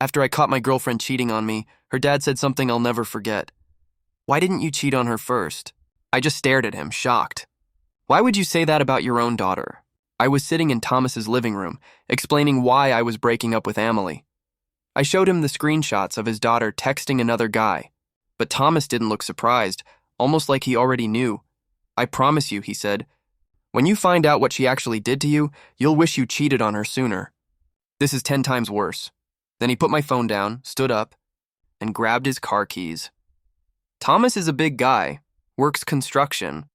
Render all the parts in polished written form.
After I caught my girlfriend cheating on me, her dad said something I'll never forget. Why didn't you cheat on her first? I just stared at him, shocked. Why would you say that about your own daughter? I was sitting in Thomas's living room, explaining why I was breaking up with Amelie. I showed him the screenshots of his daughter texting another guy, but Thomas didn't look surprised, almost like he already knew. I promise you, he said, when you find out what she actually did to you, you'll wish you cheated on her sooner. This is 10 times worse. Then he put my phone down, stood up, and grabbed his car keys. Thomas is a big guy, works construction,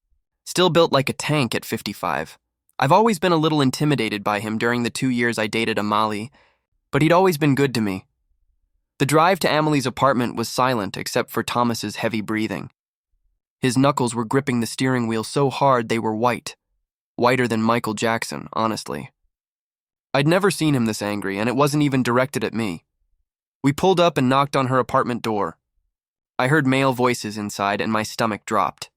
still built like a tank at 55. I've always been a little intimidated by him during the 2 years I dated Amelie, but he'd always been good to me. The drive to Amelie's apartment was silent except for Thomas's heavy breathing. His knuckles were gripping the steering wheel so hard they were white. Whiter than Michael Jackson, honestly. I'd never seen him this angry, and it wasn't even directed at me. We pulled up and knocked on her apartment door. I heard male voices inside, and my stomach dropped.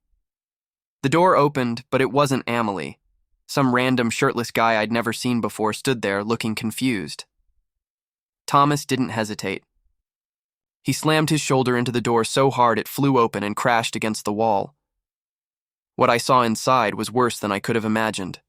The door opened, but it wasn't Amelie. Some random shirtless guy I'd never seen before stood there, looking confused. Thomas didn't hesitate. He slammed his shoulder into the door so hard it flew open and crashed against the wall. What I saw inside was worse than I could have imagined.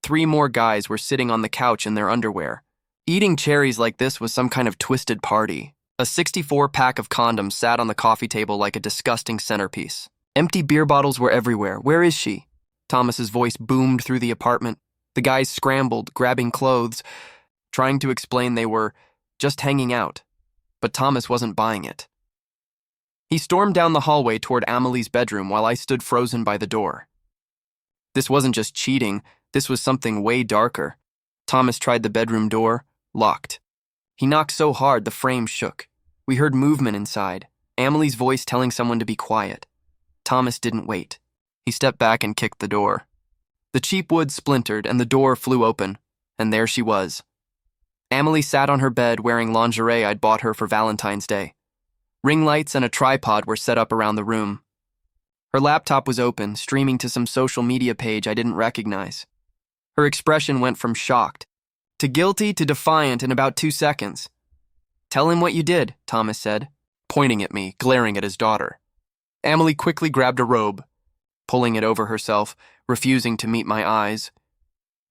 3 more guys were sitting on the couch in their underwear. Eating cherries like this was some kind of twisted party. A 64-pack of condoms sat on the coffee table like a disgusting centerpiece. Empty beer bottles were everywhere. Where is she? Thomas's voice boomed through the apartment. The guys scrambled, grabbing clothes, trying to explain they were just hanging out. But Thomas wasn't buying it. He stormed down the hallway toward Amelie's bedroom while I stood frozen by the door. This wasn't just cheating, this was something way darker. Thomas tried the bedroom door, locked. He knocked so hard the frame shook. We heard movement inside, Amelie's voice telling someone to be quiet. Thomas didn't wait. He stepped back and kicked the door. The cheap wood splintered and the door flew open, and there she was. Amelie sat on her bed wearing lingerie I'd bought her for Valentine's Day. Ring lights and a tripod were set up around the room. Her laptop was open, streaming to some social media page I didn't recognize. Her expression went from shocked to guilty to defiant in about 2 seconds. "Tell him what you did," Thomas said, pointing at me, glaring at his daughter. Amelie quickly grabbed a robe, pulling it over herself, refusing to meet my eyes.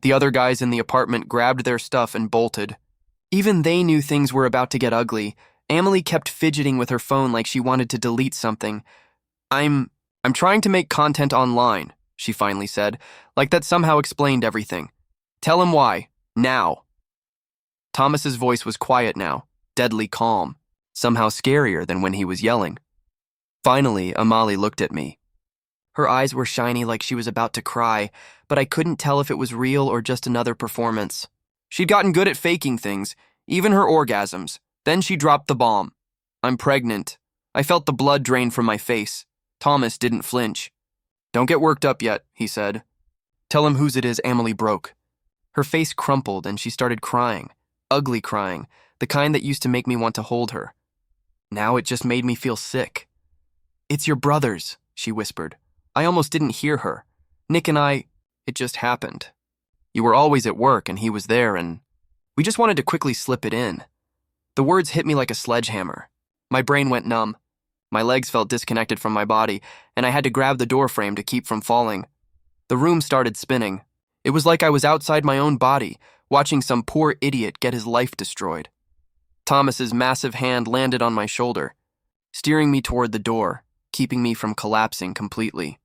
The other guys in the apartment grabbed their stuff and bolted. Even they knew things were about to get ugly. Amelie kept fidgeting with her phone like she wanted to delete something. I'm trying to make content online," she finally said, like that somehow explained everything. "Tell him why, now." Thomas's voice was quiet now, deadly calm, somehow scarier than when he was yelling. Finally, Amelie looked at me. Her eyes were shiny like she was about to cry, but I couldn't tell if it was real or just another performance. She'd gotten good at faking things, even her orgasms. Then she dropped the bomb. "I'm pregnant." I felt the blood drain from my face. Thomas didn't flinch. "Don't get worked up yet," he said. "Tell him whose it is." Amelie broke. Her face crumpled and she started crying. Ugly crying, the kind that used to make me want to hold her. Now it just made me feel sick. "It's your brother's," she whispered. I almost didn't hear her. "Nick and it just happened. You were always at work and he was there and we just wanted to quickly slip it in." The words hit me like a sledgehammer. My brain went numb. My legs felt disconnected from my body, and I had to grab the door frame to keep from falling. The room started spinning. It was like I was outside my own body, watching some poor idiot get his life destroyed. Thomas's massive hand landed on my shoulder, steering me toward the door, keeping me from collapsing completely.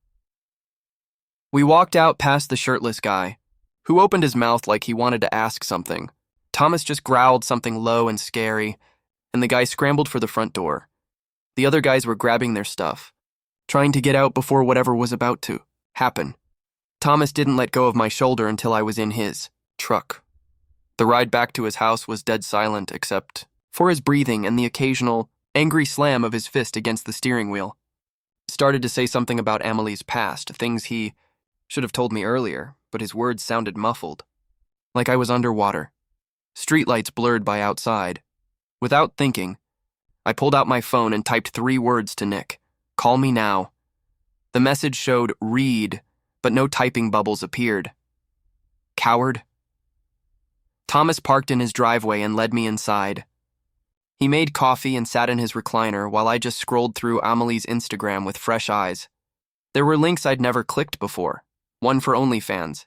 We walked out past the shirtless guy, who opened his mouth like he wanted to ask something. Thomas just growled something low and scary, and the guy scrambled for the front door. The other guys were grabbing their stuff, trying to get out before whatever was about to happen. Thomas didn't let go of my shoulder until I was in his truck. The ride back to his house was dead silent except for his breathing and the occasional angry slam of his fist against the steering wheel. Started to say something about Amelie's past, things he should have told me earlier, but his words sounded muffled, like I was underwater. Streetlights blurred by outside. Without thinking, I pulled out my phone and typed 3 words to Nick. "Call me now." The message showed "read," but no typing bubbles appeared. Coward. Thomas parked in his driveway and led me inside. He made coffee and sat in his recliner while I just scrolled through Amelie's Instagram with fresh eyes. There were links I'd never clicked before, one for OnlyFans,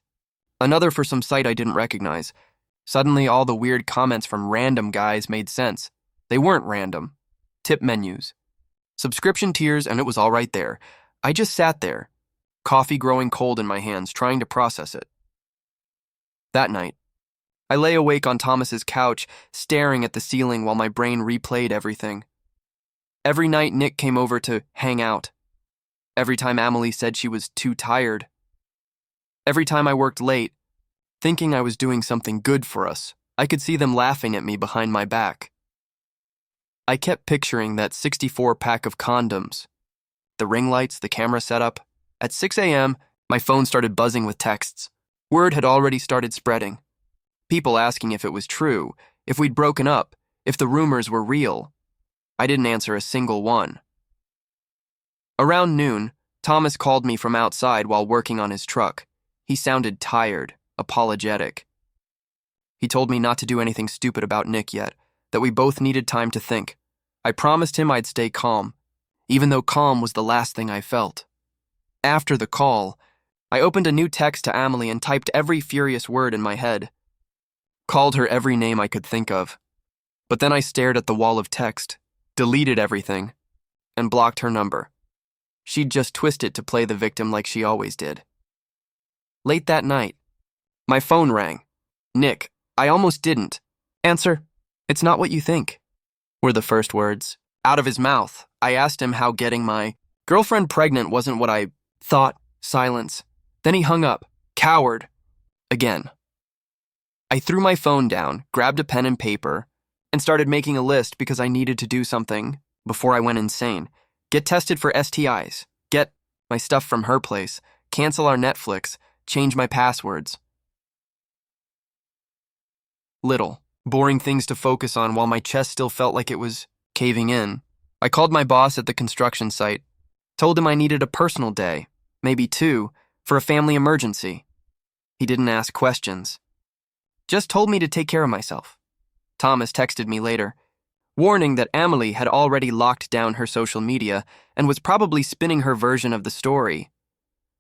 another for some site I didn't recognize. Suddenly, all the weird comments from random guys made sense. They weren't random. Tip menus, subscription tiers, and it was all right there. I just sat there, coffee growing cold in my hands, trying to process it. That night, I lay awake on Thomas's couch, staring at the ceiling while my brain replayed everything. Every night Nick came over to hang out. Every time Amelie said she was too tired. Every time I worked late, thinking I was doing something good for us, I could see them laughing at me behind my back. I kept picturing that 64-pack of condoms, the ring lights, the camera setup. At 6 a.m., my phone started buzzing with texts. Word had already started spreading. People asking if it was true, if we'd broken up, if the rumors were real. I didn't answer a single one. Around noon, Thomas called me from outside while working on his truck. He sounded tired, apologetic. He told me not to do anything stupid about Nick yet, that we both needed time to think. I promised him I'd stay calm, even though calm was the last thing I felt. After the call, I opened a new text to Amelie and typed every furious word in my head. Called her every name I could think of. But then I stared at the wall of text, deleted everything, and blocked her number. She'd just twist it to play the victim like she always did. Late that night, my phone rang. Nick, I almost didn't. Answer, it's not what you think, were the first words. Out of his mouth, I asked him how getting my girlfriend pregnant wasn't what I thought. Silence. Then he hung up. Coward. Again. I threw my phone down, grabbed a pen and paper, and started making a list because I needed to do something before I went insane. Get tested for STIs. Get my stuff from her place. Cancel our Netflix. Change my passwords. Little, boring things to focus on while my chest still felt like it was caving in. I called my boss at the construction site, told him I needed a personal day, maybe 2, for a family emergency. He didn't ask questions. Just told me to take care of myself. Thomas texted me later, warning that Amelie had already locked down her social media and was probably spinning her version of the story.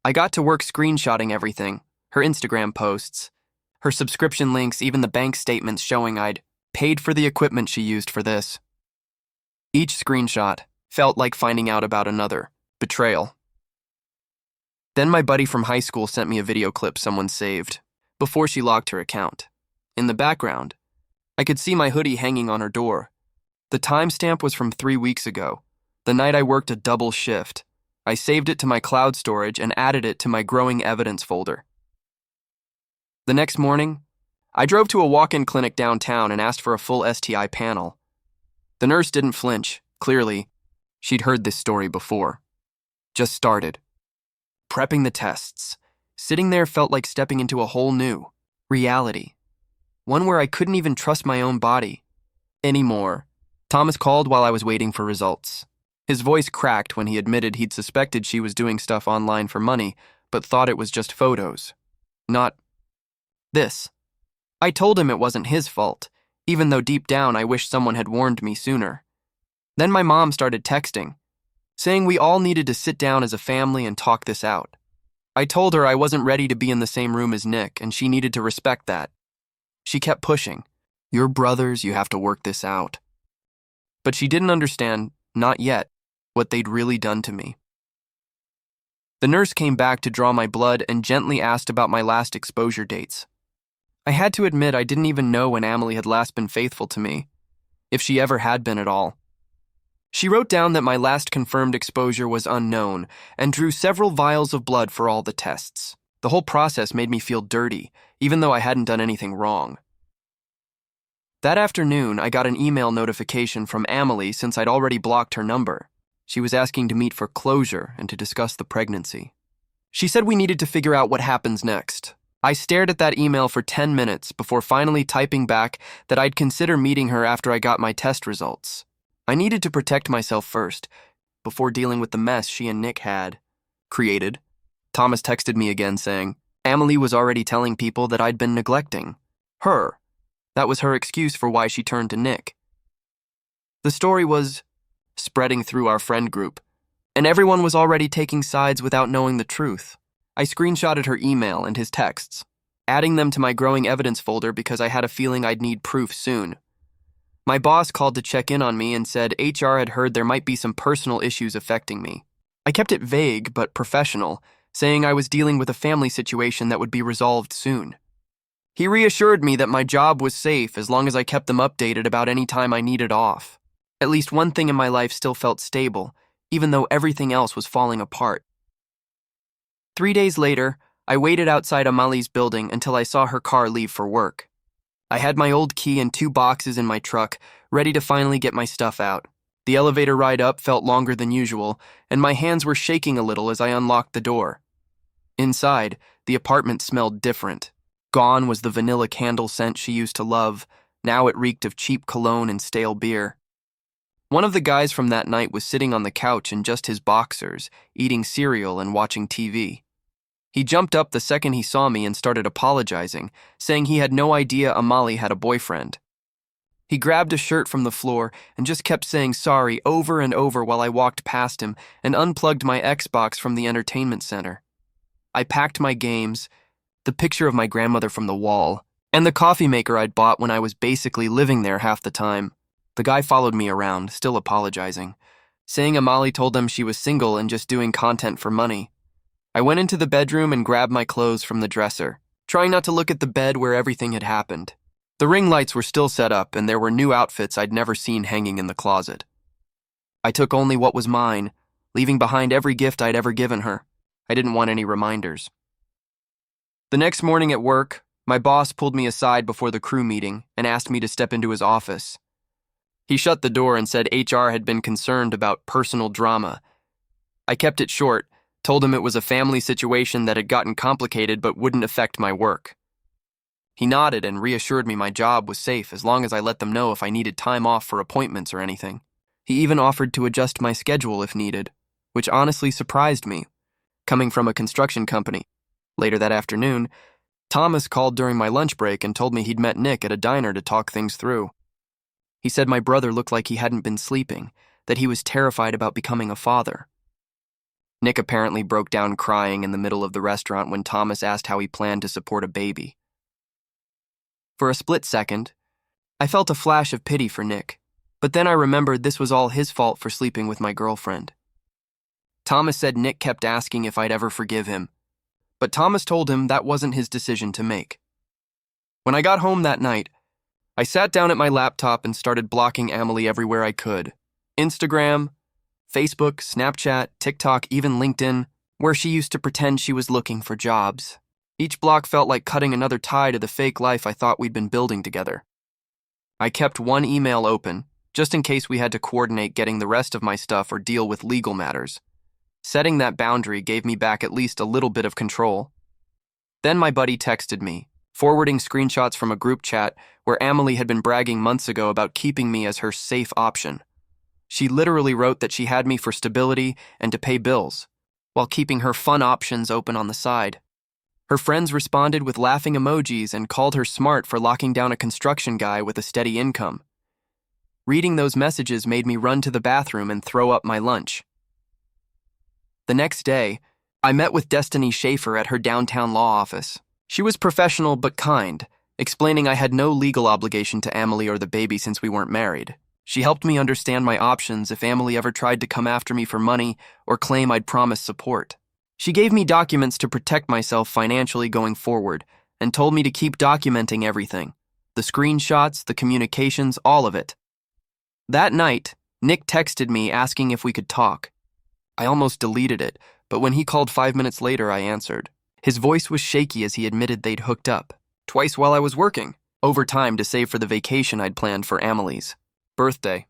I got to work screenshotting everything, her Instagram posts, her subscription links, even the bank statements showing I'd paid for the equipment she used for this. Each screenshot felt like finding out about another betrayal. Then my buddy from high school sent me a video clip someone saved before she logged her account. In the background, I could see my hoodie hanging on her door. The timestamp was from 3 weeks ago, the night I worked a double shift. I saved it to my cloud storage and added it to my growing evidence folder. The next morning, I drove to a walk-in clinic downtown and asked for a full STI panel. The nurse didn't flinch. Clearly, she'd heard this story before. Just started. Prepping the tests. Sitting there felt like stepping into a whole new reality. One where I couldn't even trust my own body anymore. Thomas called while I was waiting for results. His voice cracked when he admitted he'd suspected she was doing stuff online for money, but thought it was just photos. Not this. I told him it wasn't his fault, even though deep down I wished someone had warned me sooner. Then my mom started texting, saying we all needed to sit down as a family and talk this out. I told her I wasn't ready to be in the same room as Nick, and she needed to respect that. She kept pushing. You're brothers, you have to work this out. But she didn't understand, not yet, what they'd really done to me. The nurse came back to draw my blood and gently asked about my last exposure dates. I had to admit I didn't even know when Amelie had last been faithful to me, if she ever had been at all. She wrote down that my last confirmed exposure was unknown and drew several vials of blood for all the tests. The whole process made me feel dirty, even though I hadn't done anything wrong. That afternoon, I got an email notification from Amelie since I'd already blocked her number. She was asking to meet for closure and to discuss the pregnancy. She said we needed to figure out what happens next. I stared at that email for 10 minutes before finally typing back that I'd consider meeting her after I got my test results. I needed to protect myself first, before dealing with the mess she and Nick had created. Thomas texted me again saying, Amelie was already telling people that I'd been neglecting her. That was her excuse for why she turned to Nick. The story was spreading through our friend group, and everyone was already taking sides without knowing the truth. I screenshotted her email and his texts, adding them to my growing evidence folder because I had a feeling I'd need proof soon. My boss called to check in on me and said HR had heard there might be some personal issues affecting me. I kept it vague but professional, saying I was dealing with a family situation that would be resolved soon. He reassured me that my job was safe as long as I kept them updated about any time I needed off. At least one thing in my life still felt stable, even though everything else was falling apart. 3 days later, I waited outside Amali's building until I saw her car leave for work. I had my old key and 2 boxes in my truck, ready to finally get my stuff out. The elevator ride up felt longer than usual, and my hands were shaking a little as I unlocked the door. Inside, the apartment smelled different. Gone was the vanilla candle scent she used to love. Now it reeked of cheap cologne and stale beer. One of the guys from that night was sitting on the couch in just his boxers, eating cereal and watching TV. He jumped up the second he saw me and started apologizing, saying he had no idea Amali had a boyfriend. He grabbed a shirt from the floor and just kept saying sorry over and over while I walked past him and unplugged my Xbox from the entertainment center. I packed my games, the picture of my grandmother from the wall, and the coffee maker I'd bought when I was basically living there half the time. The guy followed me around, still apologizing, saying Amali told them she was single and just doing content for money. I went into the bedroom and grabbed my clothes from the dresser, trying not to look at the bed where everything had happened. The ring lights were still set up, and there were new outfits I'd never seen hanging in the closet. I took only what was mine, leaving behind every gift I'd ever given her. I didn't want any reminders. The next morning at work, my boss pulled me aside before the crew meeting and asked me to step into his office. He shut the door and said HR had been concerned about personal drama. I kept it short, told him it was a family situation that had gotten complicated but wouldn't affect my work. He nodded and reassured me my job was safe as long as I let them know if I needed time off for appointments or anything. He even offered to adjust my schedule if needed, which honestly surprised me, coming from a construction company. Later that afternoon, Thomas called during my lunch break and told me he'd met Nick at a diner to talk things through. He said my brother looked like he hadn't been sleeping, that he was terrified about becoming a father. Nick apparently broke down crying in the middle of the restaurant when Thomas asked how he planned to support a baby. For a split second, I felt a flash of pity for Nick, but then I remembered this was all his fault for sleeping with my girlfriend. Thomas said Nick kept asking if I'd ever forgive him, but Thomas told him that wasn't his decision to make. When I got home that night, I sat down at my laptop and started blocking Emily everywhere I could. Instagram, Facebook, Snapchat, TikTok, even LinkedIn, where she used to pretend she was looking for jobs. Each block felt like cutting another tie to the fake life I thought we'd been building together. I kept one email open, just in case we had to coordinate getting the rest of my stuff or deal with legal matters. Setting that boundary gave me back at least a little bit of control. Then my buddy texted me, forwarding screenshots from a group chat where Emily had been bragging months ago about keeping me as her safe option. She literally wrote that she had me for stability and to pay bills, while keeping her fun options open on the side. Her friends responded with laughing emojis and called her smart for locking down a construction guy with a steady income. Reading those messages made me run to the bathroom and throw up my lunch. The next day, I met with Destiny Schaefer at her downtown law office. She was professional but kind, explaining I had no legal obligation to Emily or the baby since we weren't married. She helped me understand my options if Emily ever tried to come after me for money or claim I'd promised support. She gave me documents to protect myself financially going forward and told me to keep documenting everything. The screenshots, the communications, all of it. That night, Nick texted me asking if we could talk. I almost deleted it, but when he called 5 minutes later, I answered. His voice was shaky as he admitted they'd hooked up, twice while I was working, overtime to save for the vacation I'd planned for Emily's birthday.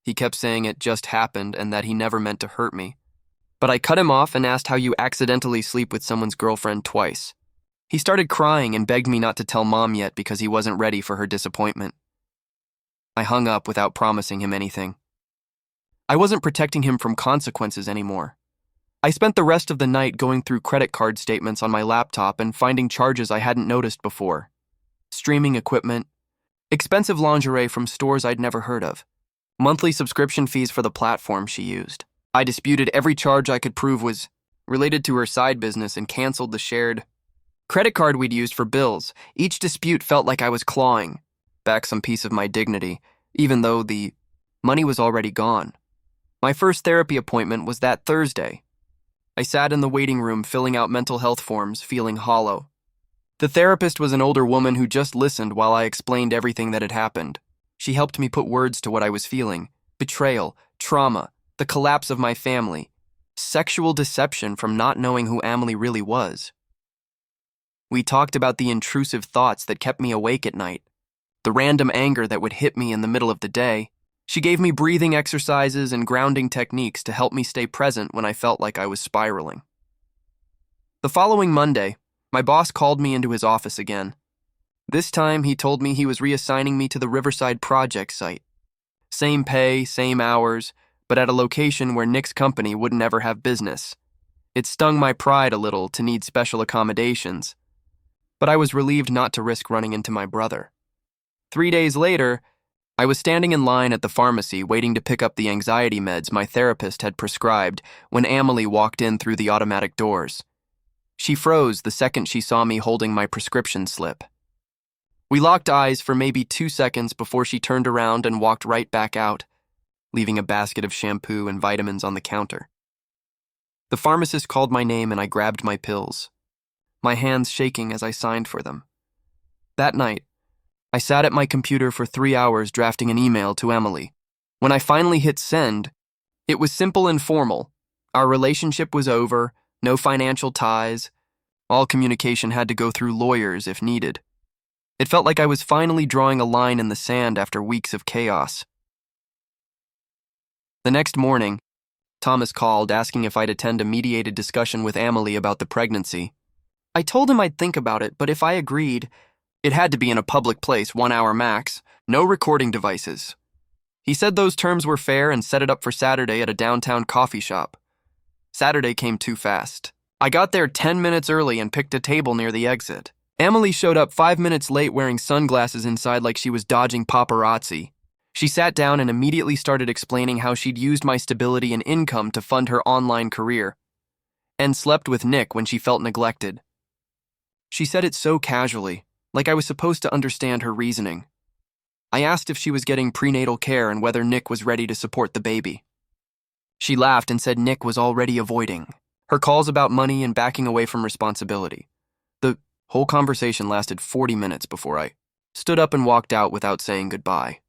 He kept saying it just happened and that he never meant to hurt me. But I cut him off and asked how you accidentally sleep with someone's girlfriend twice. He started crying and begged me not to tell Mom yet because he wasn't ready for her disappointment. I hung up without promising him anything. I wasn't protecting him from consequences anymore. I spent the rest of the night going through credit card statements on my laptop and finding charges I hadn't noticed before. Streaming equipment, expensive lingerie from stores I'd never heard of, monthly subscription fees for the platform she used. I disputed every charge I could prove was related to her side business and canceled the shared credit card we'd used for bills. Each dispute felt like I was clawing back some piece of my dignity, even though the money was already gone. My first therapy appointment was that Thursday. I sat in the waiting room filling out mental health forms, feeling hollow. The therapist was an older woman who just listened while I explained everything that had happened. She helped me put words to what I was feeling: betrayal, trauma, the collapse of my family, sexual deception from not knowing who Emily really was. We talked about the intrusive thoughts that kept me awake at night, the random anger that would hit me in the middle of the day. She gave me breathing exercises and grounding techniques to help me stay present when I felt like I was spiraling. The following Monday, my boss called me into his office again. This time, he told me he was reassigning me to the Riverside project site. Same pay, same hours, but at a location where Nick's company wouldn't ever have business. It stung my pride a little to need special accommodations, but I was relieved not to risk running into my brother. 3 days later, I was standing in line at the pharmacy waiting to pick up the anxiety meds my therapist had prescribed when Emily walked in through the automatic doors. She froze the second she saw me holding my prescription slip. We locked eyes for maybe 2 seconds before she turned around and walked right back out, leaving a basket of shampoo and vitamins on the counter. The pharmacist called my name and I grabbed my pills, my hands shaking as I signed for them. That night, I sat at my computer for 3 hours drafting an email to Emily. When I finally hit send, it was simple and formal. Our relationship was over, no financial ties. All communication had to go through lawyers if needed. It felt like I was finally drawing a line in the sand after weeks of chaos. The next morning, Thomas called asking if I'd attend a mediated discussion with Emily about the pregnancy. I told him I'd think about it, but if I agreed, it had to be in a public place, 1 hour max, no recording devices. He said those terms were fair and set it up for Saturday at a downtown coffee shop. Saturday came too fast. I got there 10 minutes early and picked a table near the exit. Emily showed up 5 minutes late wearing sunglasses inside like she was dodging paparazzi. She sat down and immediately started explaining how she'd used my stability and income to fund her online career and slept with Nick when she felt neglected. She said it so casually, like I was supposed to understand her reasoning. I asked if she was getting prenatal care and whether Nick was ready to support the baby. She laughed and said Nick was already avoiding her calls about money and backing away from responsibility. The whole conversation lasted 40 minutes before I stood up and walked out without saying goodbye.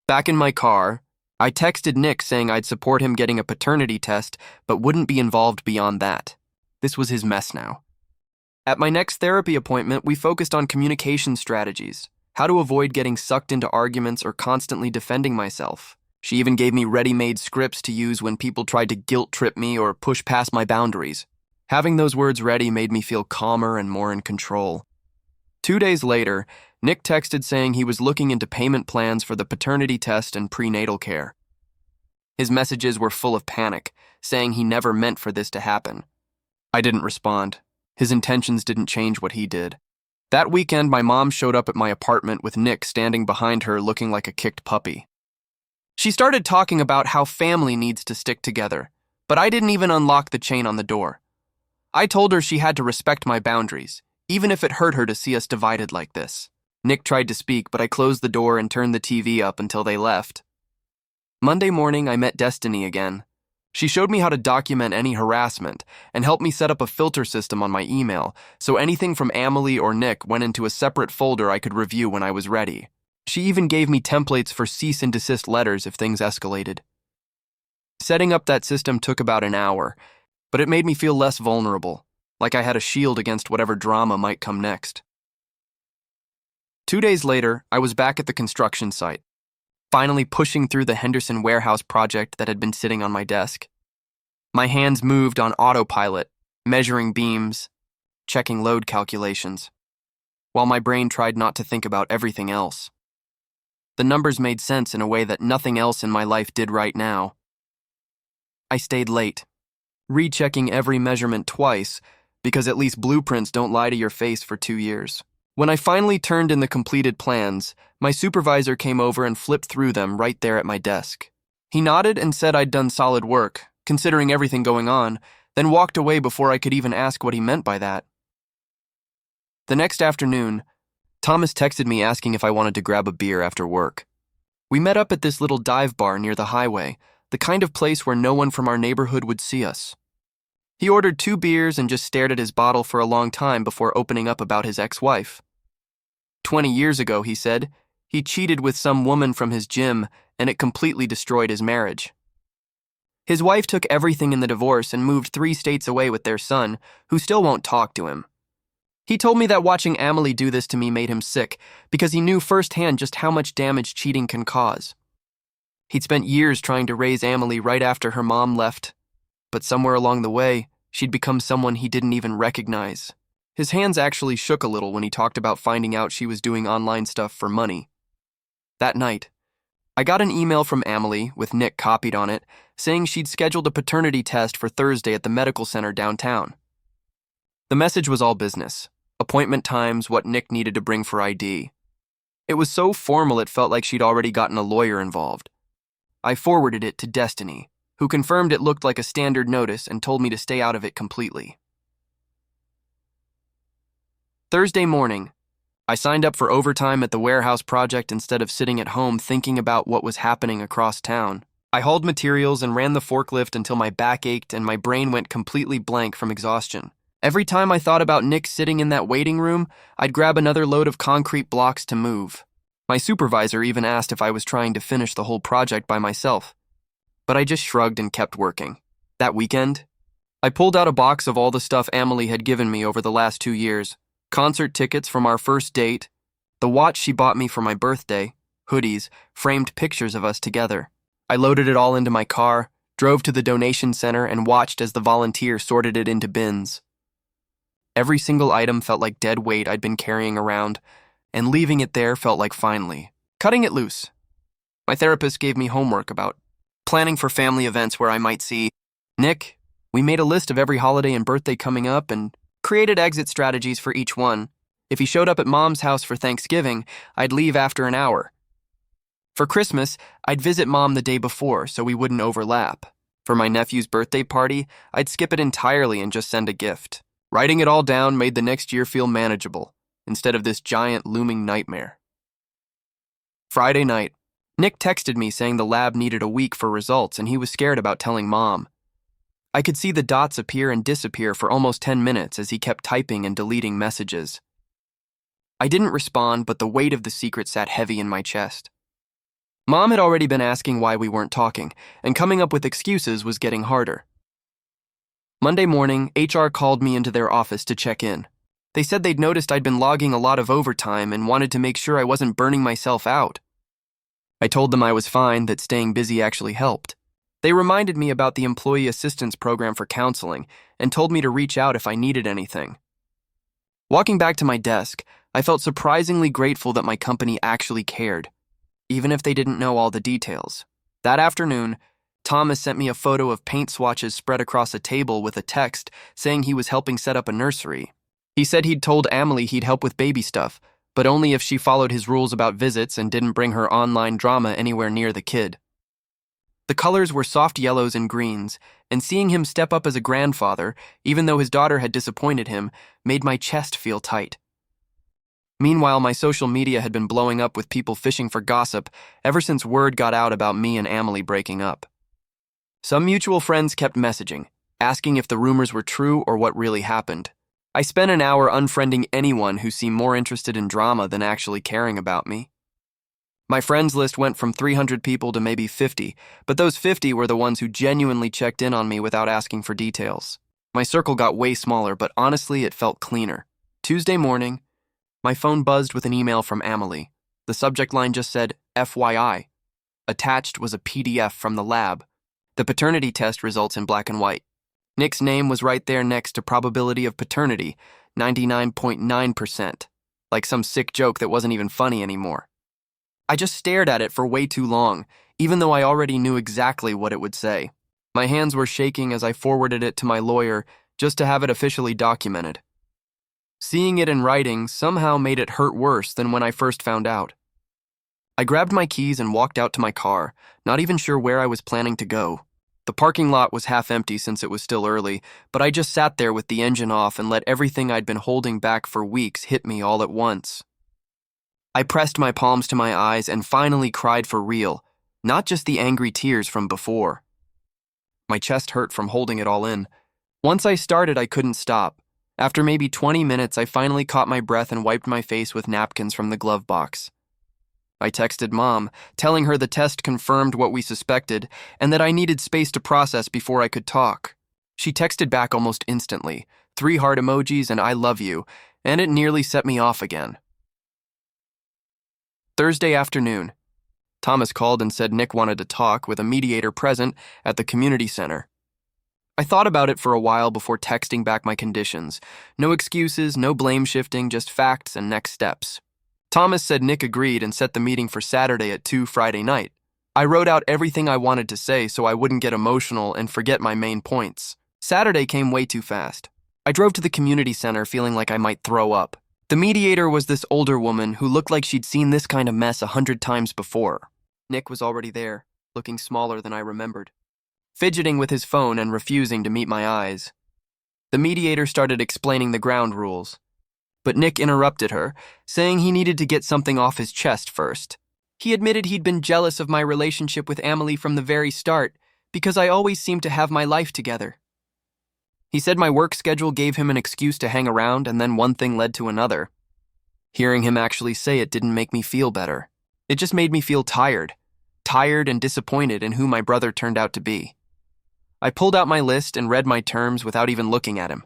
Back in my car, I texted Nick saying I'd support him getting a paternity test but wouldn't be involved beyond that. This was his mess now. At my next therapy appointment, we focused on communication strategies, how to avoid getting sucked into arguments or constantly defending myself. She even gave me ready-made scripts to use when people tried to guilt-trip me or push past my boundaries. Having those words ready made me feel calmer and more in control. 2 days later, Nick texted saying he was looking into payment plans for the paternity test and prenatal care. His messages were full of panic, saying he never meant for this to happen. I didn't respond. His intentions didn't change what he did. That weekend, my mom showed up at my apartment with Nick standing behind her looking like a kicked puppy. She started talking about how family needs to stick together, but I didn't even unlock the chain on the door. I told her she had to respect my boundaries, even if it hurt her to see us divided like this. Nick tried to speak, but I closed the door and turned the TV up until they left. Monday morning, I met Destiny again. She showed me how to document any harassment and helped me set up a filter system on my email so anything from Emily or Nick went into a separate folder I could review when I was ready. She even gave me templates for cease and desist letters if things escalated. Setting up that system took about an hour, but it made me feel less vulnerable, like I had a shield against whatever drama might come next. 2 days later, I was back at the construction site, finally pushing through the Henderson warehouse project that had been sitting on my desk. My hands moved on autopilot, measuring beams, checking load calculations, while my brain tried not to think about everything else. The numbers made sense in a way that nothing else in my life did right now. I stayed late, rechecking every measurement twice, because at least blueprints don't lie to your face for 2 years. When I finally turned in the completed plans, My supervisor came over and flipped through them right there at my desk. He nodded and said I'd done solid work, considering everything going on, then walked away before I could even ask what he meant by that. The next afternoon, Thomas texted me asking if I wanted to grab a beer after work. We met up at this little dive bar near the highway, the kind of place where no one from our neighborhood would see us. He ordered 2 beers and just stared at his bottle for a long time before opening up about his ex-wife. 20 years ago, he said, he cheated with some woman from his gym and it completely destroyed his marriage. His wife took everything in the divorce and moved 3 states away with their son, who still won't talk to him. He told me that watching Amelie do this to me made him sick because he knew firsthand just how much damage cheating can cause. He'd spent years trying to raise Amelie right after her mom left, but somewhere along the way, she'd become someone he didn't even recognize. His hands actually shook a little when he talked about finding out she was doing online stuff for money. That night, I got an email from Amelie, with Nick copied on it, saying she'd scheduled a paternity test for Thursday at the medical center downtown. The message was all business. Appointment times, what Nick needed to bring for ID. It was so formal it felt like she'd already gotten a lawyer involved. I forwarded it to Destiny, who confirmed it looked like a standard notice and told me to stay out of it completely. Thursday morning, I signed up for overtime at the warehouse project instead of sitting at home thinking about what was happening across town. I hauled materials and ran the forklift until my back ached and my brain went completely blank from exhaustion. Every time I thought about Nick sitting in that waiting room, I'd grab another load of concrete blocks to move. My supervisor even asked if I was trying to finish the whole project by myself. But I just shrugged and kept working. That weekend, I pulled out a box of all the stuff Amelie had given me over the last 2 years. Concert tickets from our first date, the watch she bought me for my birthday, hoodies, framed pictures of us together. I loaded it all into my car, drove to the donation center, and watched as the volunteer sorted it into bins. Every single item felt like dead weight I'd been carrying around, and leaving it there felt like finally cutting it loose. My therapist gave me homework about planning for family events where I might see Nick. We made a list of every holiday and birthday coming up and created exit strategies for each one. If he showed up at Mom's house for Thanksgiving, I'd leave after an hour. For Christmas, I'd visit Mom the day before so we wouldn't overlap. For my nephew's birthday party, I'd skip it entirely and just send a gift. Writing it all down made the next year feel manageable, instead of this giant looming nightmare. Friday night, Nick texted me saying the lab needed a week for results and he was scared about telling Mom. I could see the dots appear and disappear for almost 10 minutes as he kept typing and deleting messages. I didn't respond, but the weight of the secret sat heavy in my chest. Mom had already been asking why we weren't talking, and coming up with excuses was getting harder. Monday morning, HR called me into their office to check in. They said they'd noticed I'd been logging a lot of overtime and wanted to make sure I wasn't burning myself out. I told them I was fine, that staying busy actually helped. They reminded me about the employee assistance program for counseling and told me to reach out if I needed anything. Walking back to my desk, I felt surprisingly grateful that my company actually cared, even if they didn't know all the details. That afternoon, Thomas sent me a photo of paint swatches spread across a table with a text saying he was helping set up a nursery. He said he'd told Amelie he'd help with baby stuff, but only if she followed his rules about visits and didn't bring her online drama anywhere near the kid. The colors were soft yellows and greens, and seeing him step up as a grandfather, even though his daughter had disappointed him, made my chest feel tight. Meanwhile, my social media had been blowing up with people fishing for gossip ever since word got out about me and Amelie breaking up. Some mutual friends kept messaging, asking if the rumors were true or what really happened. I spent an hour unfriending anyone who seemed more interested in drama than actually caring about me. My friends list went from 300 people to maybe 50, but those 50 were the ones who genuinely checked in on me without asking for details. My circle got way smaller, but honestly, it felt cleaner. Tuesday morning, my phone buzzed with an email from Amelie. The subject line just said, FYI. Attached was a PDF from the lab. The paternity test results in black and white. Nick's name was right there next to probability of paternity, 99.9%. Like some sick joke that wasn't even funny anymore. I just stared at it for way too long, even though I already knew exactly what it would say. My hands were shaking as I forwarded it to my lawyer just to have it officially documented. Seeing it in writing somehow made it hurt worse than when I first found out. I grabbed my keys and walked out to my car, not even sure where I was planning to go. The parking lot was half empty since it was still early, but I just sat there with the engine off and let everything I'd been holding back for weeks hit me all at once. I pressed my palms to my eyes and finally cried for real, not just the angry tears from before. My chest hurt from holding it all in. Once I started, I couldn't stop. After maybe 20 minutes, I finally caught my breath and wiped my face with napkins from the glove box. I texted Mom, telling her the test confirmed what we suspected and that I needed space to process before I could talk. She texted back almost instantly, 3 heart emojis and I love you, and it nearly set me off again. Thursday afternoon. Thomas called and said Nick wanted to talk with a mediator present at the community center. I thought about it for a while before texting back my conditions. No excuses, no blame shifting, just facts and next steps. Thomas said Nick agreed and set the meeting for Saturday at 2 Friday night. I wrote out everything I wanted to say so I wouldn't get emotional and forget my main points. Saturday came way too fast. I drove to the community center feeling like I might throw up. The mediator was this older woman who looked like she'd seen this kind of mess 100 times before. Nick was already there, looking smaller than I remembered, fidgeting with his phone and refusing to meet my eyes. The mediator started explaining the ground rules, but Nick interrupted her, saying he needed to get something off his chest first. He admitted he'd been jealous of my relationship with Amelie from the very start because I always seemed to have my life together. He said my work schedule gave him an excuse to hang around, and then one thing led to another. Hearing him actually say it didn't make me feel better. It just made me feel tired and disappointed in who my brother turned out to be. I pulled out my list and read my terms without even looking at him.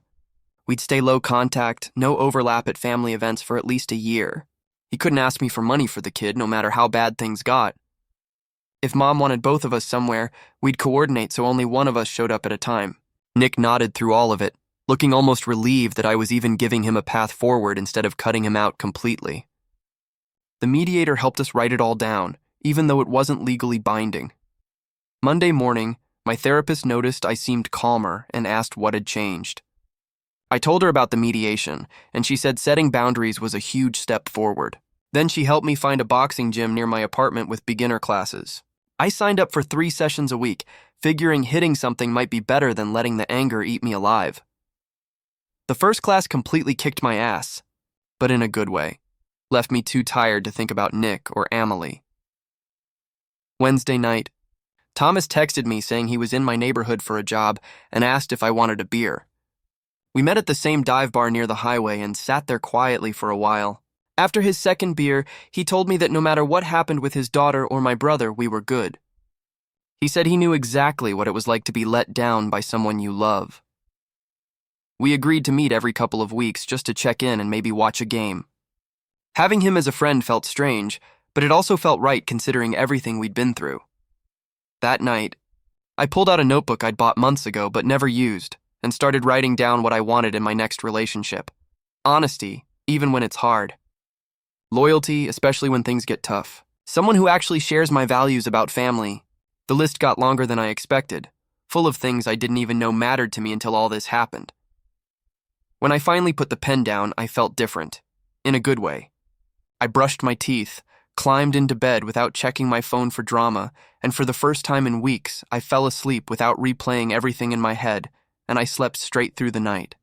We'd stay low contact, no overlap at family events for at least a year. He couldn't ask me for money for the kid, no matter how bad things got. If Mom wanted both of us somewhere, we'd coordinate so only one of us showed up at a time. Nick nodded through all of it, looking almost relieved that I was even giving him a path forward instead of cutting him out completely. The mediator helped us write it all down, even though it wasn't legally binding. Monday morning, my therapist noticed I seemed calmer and asked what had changed. I told her about the mediation, and she said setting boundaries was a huge step forward. Then she helped me find a boxing gym near my apartment with beginner classes. I signed up for 3 sessions a week, figuring hitting something might be better than letting the anger eat me alive. The first class completely kicked my ass, but in a good way. Left me too tired to think about Nick or Amelie. Wednesday night, Thomas texted me saying he was in my neighborhood for a job and asked if I wanted a beer. We met at the same dive bar near the highway and sat there quietly for a while. After his second beer, he told me that no matter what happened with his daughter or my brother, we were good. He said he knew exactly what it was like to be let down by someone you love. We agreed to meet every couple of weeks just to check in and maybe watch a game. Having him as a friend felt strange, but it also felt right considering everything we'd been through. That night, I pulled out a notebook I'd bought months ago but never used and started writing down what I wanted in my next relationship. Honesty, even when it's hard. Loyalty, especially when things get tough. Someone who actually shares my values about family. The list got longer than I expected, full of things I didn't even know mattered to me until all this happened. When I finally put the pen down, I felt different, in a good way. I brushed my teeth, climbed into bed without checking my phone for drama, and for the first time in weeks, I fell asleep without replaying everything in my head, and I slept straight through the night.